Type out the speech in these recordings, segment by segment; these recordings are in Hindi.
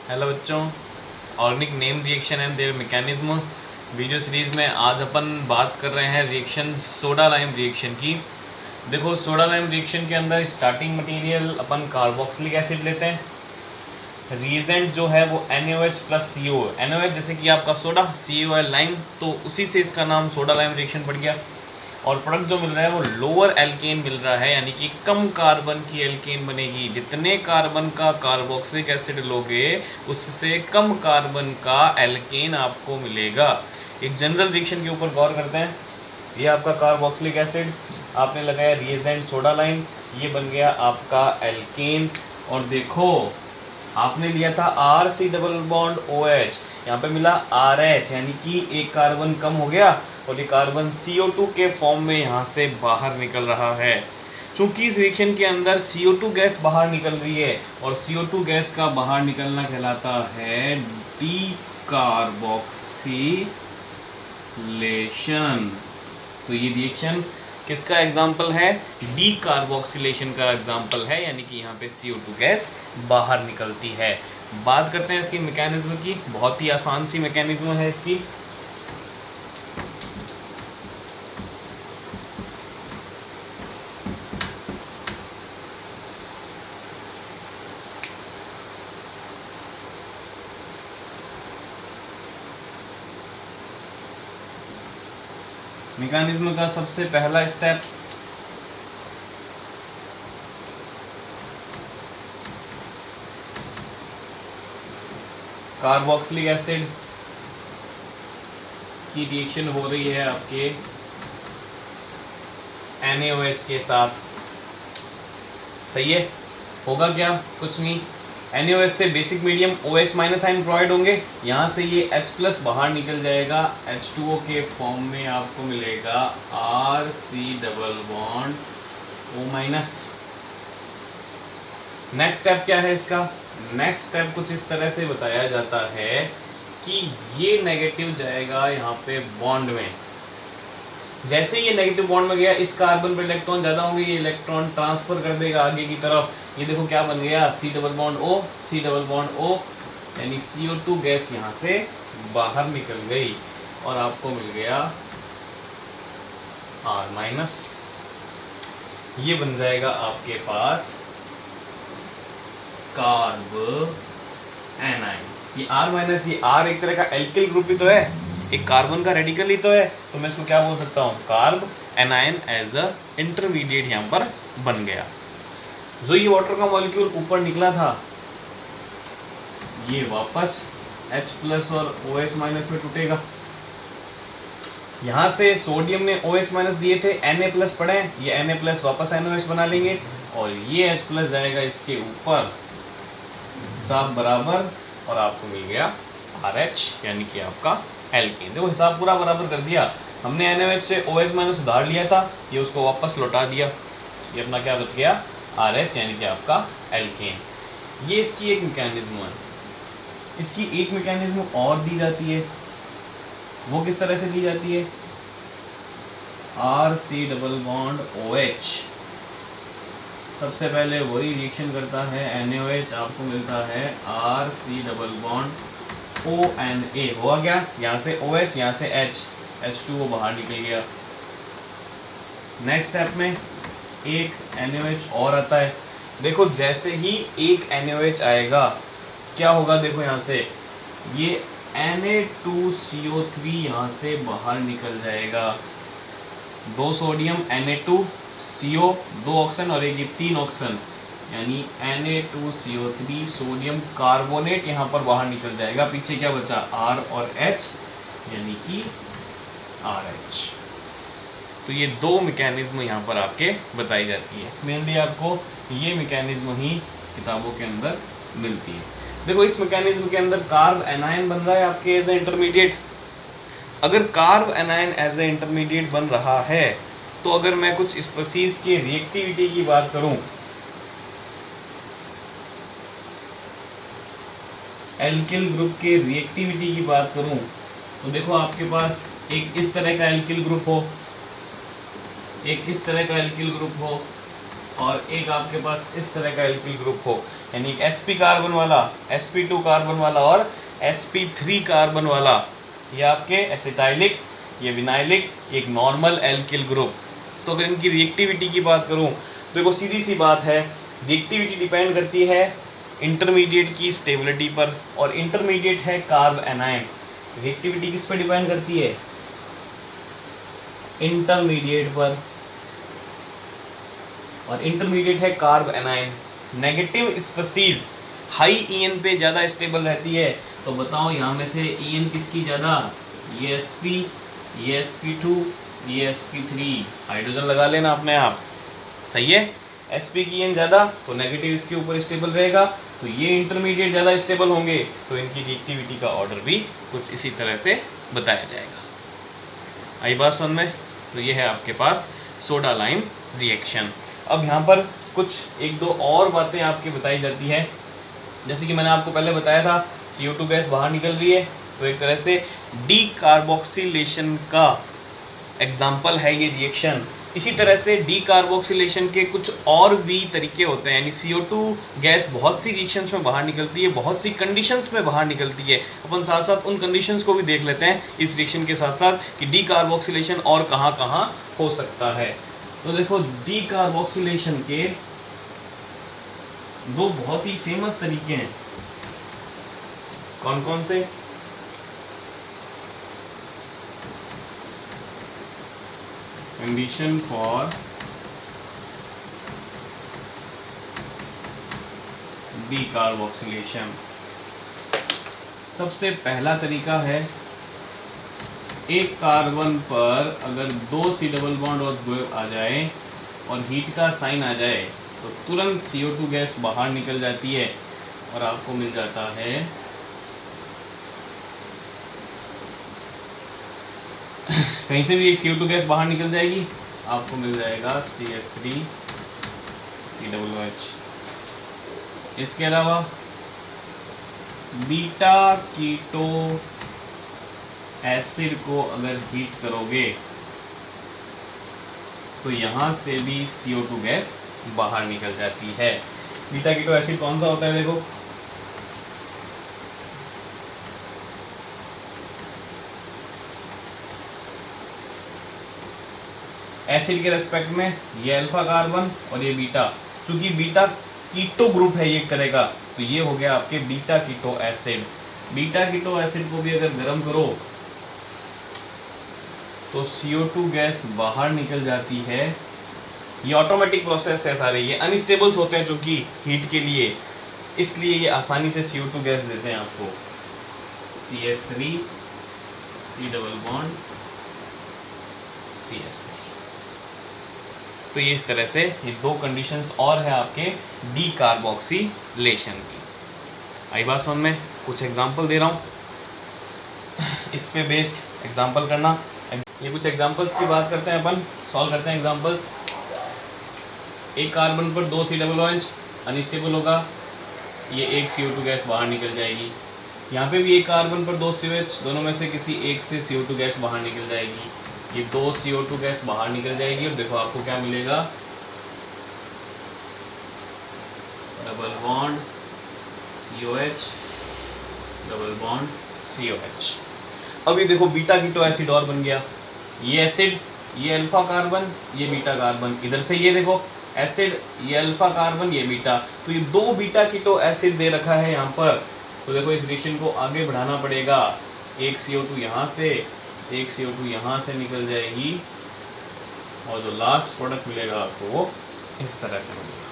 हेलो बच्चों, organic name reaction and there mechanism video series में आज अपन बात कर रहे हैं रिएक्शन सोडा लाइम रिएक्शन की। देखो, सोडा लाइम रिएक्शन के अंदर स्टार्टिंग मटेरियल अपन कार्बोक्सिलिक एसिड लेते हैं। रिएजेंट जो है वो NaOH प्लस CO। NaOH जैसे कि आपका सोडा, CO है लाइम, तो उसी से इसका नाम सोडा लाइम रिएक्शन पड़ गया। और प्रोडक्ट जो मिल रहा है वो लोअर एल्केन मिल रहा है, यानी कि कम कार्बन की एल्केन बनेगी। जितने कार्बन का कार्बोक्सिलिक एसिड लोगे उससे कम कार्बन का एल्केन आपको मिलेगा। एक जनरल रिएक्शन के ऊपर गौर करते हैं। ये आपका कार्बोक्सिलिक एसिड, आपने लगाया रिएजेंट सोडा लाइम, ये बन गया आपका एल्केन। और देखो, आपने लिया था RC डबल बॉन्ड OH, यहाँ पे मिला RH, यानी कि एक कार्बन कम हो गया और ये कार्बन CO2 के फॉर्म में यहाँ से बाहर निकल रहा है। चूंकि इस रिएक्शन के अंदर CO2 गैस बाहर निकल रही है और CO2 गैस का बाहर निकलना कहलाता है डीकार्बोक्सिलेशन। तो ये रिएक्शन किसका एग्जाम्पल है? डीकार्बोक्सिलेशन का एग्जाम्पल है, यानी कि यहाँ पे CO2 गैस बाहर निकलती है। बात करते हैं इसकी मैकेनिज्म की। बहुत ही आसान सी मैकेनिज्म है इसकी। मैकेनिज्म का सबसे पहला स्टेप, कार्बोक्सिलिक एसिड की रिएक्शन हो रही है आपके NaOH के साथ। सही है? होगा क्या? कुछ नहीं। NaOH से basic medium OH minus ion provide होंगे, यहाँ से ये H प्लस बाहर निकल जाएगा, H2O के फॉर्म में आपको मिलेगा RC double bond O minus. Next step क्या है इसका? नेक्स्ट स्टेप कुछ इस तरह से बताया जाता है कि ये नेगेटिव जाएगा यहाँ पे बॉन्ड में। जैसे ही ये नेगेटिव बॉन्ड में गया, इस कार्बन पर इलेक्ट्रॉन ज़्यादा होंगे, ये इलेक्ट्रॉन ट्रांसफर कर देगा आगे की तरफ। ये देखो क्या बन गया, C double bond O, C double bond O, यानी CO2 गैस यहाँ से बाहर निकल गई और आपको मिल गया R माइनस। ये बन जाएगा आपके पास कार्ब एनाइन। ये R माइनस, ये R एक तरह का एल्किल ग्रुप ही तो है, एक कार्बन का रेडिकल ही तो है, तो मैं इसको क्या बोल सकता हूँ? Carbanion as a intermediate यहाँ पर बन गया। जो ये वाटर का मॉलिक्यूल ऊपर निकला था, ये वापस H प्लस और OH माइनस में टूटेगा। यहाँ से सोडियम ने OH माइनस दिए थे, Na प्लस पड़े, ये Na प्लस वापस NaOH बना लेंगे और ये H प्लस जाएगा इसके ऊपर, हिसाब बराबर, और आपको मिल गया RH, यानी कि आपका एल्केन। देखो, हिसाब पूरा बराबर कर दिया हमने। NaOH से OH माइनस उधार लिया था, ये उसको वापस लौटा दिया, ये अपना क्या बच गया? RH, यानी कि आपका एल्केन। ये इसकी एक मैकेनिज्म है। इसकी एक मैकेनिज्म और दी जाती है, वो किस तरह से दी जाती है? RC डबल बॉन्ड OH, सबसे पहले वही रिएक्शन करता है NaOH, आपको मिलता है RC डबल बॉन्ड ONA। हुआ क्या? यहाँ से OH, यहाँ से H, H2O बाहर निकल गया। नेक्स्ट स्टेप में एक NaOH और आता है। देखो, जैसे ही एक NaOH आएगा, क्या होगा? देखो, यहाँ से ये Na2CO3 यहाँ से बाहर निकल जाएगा। 2 सोडियम, Na2CO, 2 ऑक्सीजन और एक 3 ऑक्सीजन, यानी Na2CO3 सोडियम कार्बोनेट यहाँ पर बाहर निकल जाएगा। पीछे क्या बचा? R और H, यानी कि RH। तो ये दो मैकेनिज्म यहाँ पर आपके बताई जाती है। मेनली आपको ये मैकेनिज्म ही किताबों के अंदर मिलती है। देखो, इस मैकेनिज्म के अंदर कार्ब एनायन बन रहा है आपके एज ए इंटरमीडिएट। अगर carbanion as a intermediate बन रहा है, तो अगर मैं कुछ स्पीशीज की रिएक्टिविटी की बात करूं, एल्किल ग्रुप के रिएक्टिविटी की बात करूं, तो देखो, आपके पास एक इस तरह का एल्किल ग्रुप हो, एक इस तरह का एल्किल ग्रुप हो, और एक आपके पास इस तरह का एल्किल ग्रुप हो, यानी sp कार्बन वाला, sp2 कार्बन वाला और sp3 कार्बन वाला, ये आपके एसिटाइलिक, ये विनाइलिक, एक नॉर्मल एल्किल ग्रुप। तो अगर इनकी रिएक्टिविटी की बात करूं तो देखो सीधी सी बात है, रिएक्टिविटी डिपेंड करती है इंटरमीडिएट की स्टेबिलिटी पर, और इंटरमीडिएट है कार्ब एनायन। रिएक्टिविटी किस पर डिपेंड करती है? इंटरमीडिएट पर, और इंटरमीडिएट है carbanion. Negative species high EN पे ज़्यादा स्टेबल रहती है, तो बताओ यहाँ में से ईएन किसकी ज़्यादा? ये sp, ये sp2, ये sp3, हाइड्रोजन लगा लेना अपने आप, सही है। sp की ईएन ज़्यादा तो नेगेटिव इसके ऊपर स्टेबल रहेगा, तो ये इंटरमीडिएट ज़्यादा स्टेबल होंगे, तो इनकी रिएक्टिविटी का ऑर्डर भी कुछ इसी तरह से बताया जाएगा। आई बात समझ में? तो ये है आपके पास सोडा लाइम रिएक्शन। अब यहाँ पर कुछ एक दो और बातें आपकी बताई जाती है, जैसे कि मैंने आपको पहले बताया था CO2 गैस बाहर निकल रही है, तो एक तरह से डीकार्बोक्सिलेशन का एग्जाम्पल है ये रिएक्शन। इसी तरह से डीकार्बोक्सिलेशन के कुछ और भी तरीके होते हैं, यानी CO2 गैस बहुत सी रिएक्शंस में बाहर निकलती है, बहुत सी कंडीशंस में बाहर निकलती है। अपन साथ साथ उन कंडीशंस को भी देख लेते हैं इस रिएक्शन के साथ साथ कि डीकार्बोक्सिलेशन और कहाँ कहाँ हो सकता है। तो देखो डीकार्बोक्सिलेशन के दो बहुत ही फेमस तरीके हैं, कौन कौन से? Condition for decarboxylation. सबसे पहला तरीका है, एक कार्बन पर अगर 2 C डबल बॉन्ड और आ जाए और हीट का साइन आ जाए तो तुरंत CO2 गैस बाहर निकल जाती है और आपको मिल जाता है कहीं से भी एक CO2 गैस बाहर निकल जाएगी, आपको मिल जाएगा CH3 COOH। इसके अलावा बीटा कीटो एसिड को अगर हीट करोगे तो यहाँ से भी CO2 गैस बाहर निकल जाती है। बीटा कीटो एसिड कौन सा होता है? देखो एसिड के रेस्पेक्ट में ये अल्फा कार्बन और ये बीटा, चूंकि बीटा कीटो ग्रुप है ये एक तरह का, तो ये हो गया आपके beta keto acid. Beta keto acid को भी अगर गर्म करो तो CO2 गैस बाहर निकल जाती है। ये ऑटोमेटिक प्रोसेस है सारे, ये अनस्टेबल्स होते हैं चूंकि हीट के लिए, इसलिए ये आसानी से CO2 गैस देते हैं आपको। CH3 C double bond CH3। तो ये इस तरह से ये दो कंडीशंस और है आपके डीकार्बोक्सिलेशन की। आई बात समझ में? कुछ एग्जांपल दे रहा हूँ, इस पे बेस्ड एग्जांपल करना। ये कुछ एग्जांपल्स की बात करते हैं, अपन सॉल्व करते हैं एग्जांपल्स। एक कार्बन पर 2 C डबल OH अनस्टेबल होगा, ये एक CO2 गैस बाहर निकल जाएगी। यहाँ पे भी एक कार्बन पर 2 COH, दोनों में से किसी एक से CO2 गैस बाहर निकल जाएगी। ये 2 CO2 गैस बाहर निकल जाएगी और देखो आपको क्या मिलेगा, double bond COH double bond COH। अब ये देखो बीटा कीटो एसिड और बन गया, ये एसिड, ये अल्फा कार्बन, ये बीटा कार्बन, इधर से ये देखो एसिड, ये अल्फा कार्बन, ये बीटा, तो ये 2 बीटा कीटो एसिड दे रखा है यहाँ पर। तो देखो इस रिएक्शन को आगे बढ़ाना पड़ेगा, एक CO2 यहाँ से, एक CO2 यहाँ से निकल जाएगी और जो लास्ट प्रोडक्ट मिलेगा आपको वो इस तरह से मिलेगा।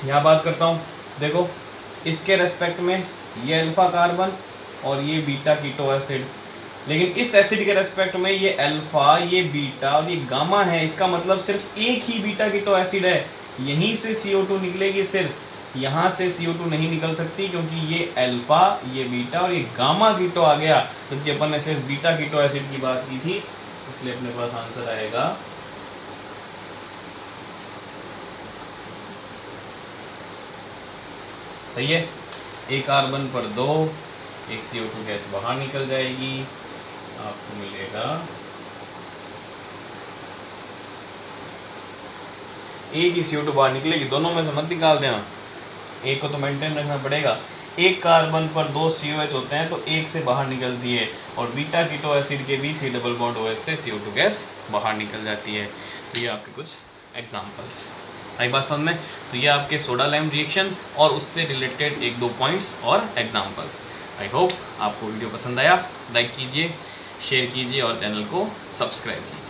यहाँ बात करता हूँ, देखो इसके रेस्पेक्ट में ये अल्फा कार्बन और ये बीटा कीटो एसिड, लेकिन इस एसिड के रेस्पेक्ट में ये अल्फा, ये बीटा और ये गामा है। इसका मतलब सिर्फ एक ही बीटा कीटो एसिड है, यहीं से CO2 निकलेगी, सिर्फ यहाँ से CO2 नहीं निकल सकती, क्योंकि ये अल्फा, ये बीटा और ये गामा कीटो आ गया, जबकि अपन ने सिर्फ बीटा कीटो एसिड की बात की थी, इसलिए अपने पास आंसर आएगा सही है। एक कार्बन पर 2, एक CO2 गैस बाहर निकल जाएगी, आपको मिलेगा एक ही CO2 बाहर निकलेगी, दोनों में से मत निकाल देना, एक को तो मेंटेन रखना पड़ेगा। एक कार्बन पर 2 COH होते हैं तो एक से बाहर निकलती है, और बीटा कीटो एसिड के भी C डबल बॉन्ड OH से CO2 गैस बाहर निकल जाती है। तो ये आपके कुछ एग्जांपल्स आई बात समझ में। तो ये आपके सोडा लाइम रिएक्शन और उससे रिलेटेड 1-2 पॉइंट्स और एग्जांपल्स। आई होप आपको वीडियो पसंद आया। लाइक कीजिए, शेयर कीजिए और चैनल को सब्सक्राइब कीजिए।